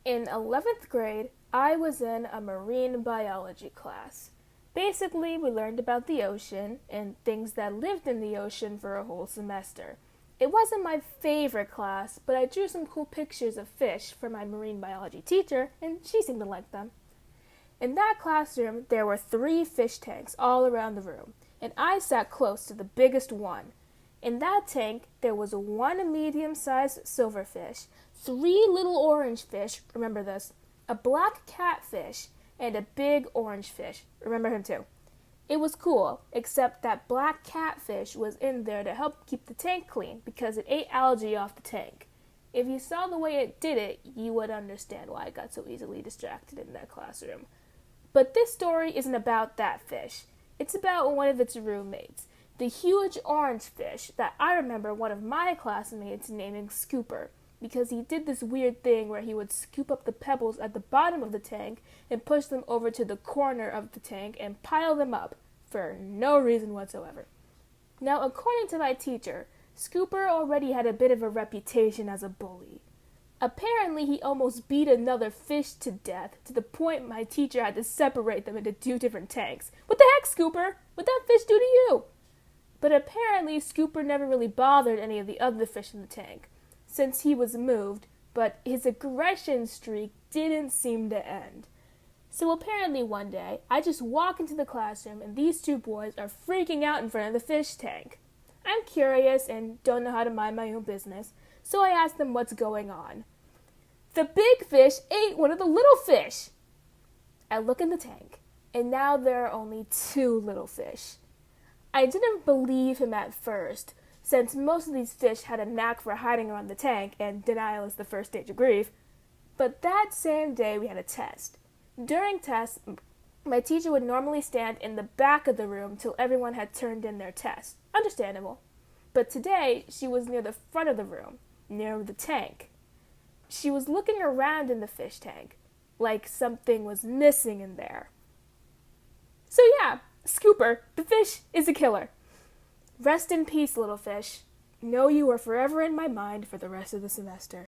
In 11th grade, I was in a marine biology class. Basically, we learned about the ocean and things that lived in the ocean for a whole semester. It wasn't my favorite class, but I drew some cool pictures of fish for my marine biology teacher, and she seemed to like them. In that classroom, there were 3 fish tanks all around the room, and I sat close to the biggest one. In that tank, there was 1 medium-sized silverfish, 3 little orange fish, remember this, a black catfish, and a big orange fish, remember him too. It was cool, except that black catfish was in there to help keep the tank clean because it ate algae off the tank. If you saw the way it did it, you would understand why I got so easily distracted in that classroom. But this story isn't about that fish. It's about one of its roommates, the huge orange fish that I remember one of my classmates naming Scooper, because he did this weird thing where he would scoop up the pebbles at the bottom of the tank and push them over to the corner of the tank and pile them up for no reason whatsoever. Now, according to my teacher, Scooper already had a bit of a reputation as a bully. Apparently, he almost beat another fish to death to the point my teacher had to separate them into 2 different tanks. What the heck, Scooper? What'd that fish do to you? But apparently, Scooper never really bothered any of the other fish in the tank, since he was moved, but his aggression streak didn't seem to end. So apparently one day, I just walk into the classroom and these 2 boys are freaking out in front of the fish tank. I'm curious and don't know how to mind my own business, so I ask them what's going on. The big fish ate one of the little fish! I look in the tank, and now there are only 2 little fish. I didn't believe him at first, since most of these fish had a knack for hiding around the tank, and denial is the first stage of grief. But that same day we had a test. During tests, my teacher would normally stand in the back of the room till everyone had turned in their test. Understandable. But today, she was near the front of the room, near the tank. She was looking around in the fish tank, like something was missing in there. So yeah, Scooper, the fish, is a killer. Rest in peace, little fish. Know you are forever in my mind for the rest of the semester.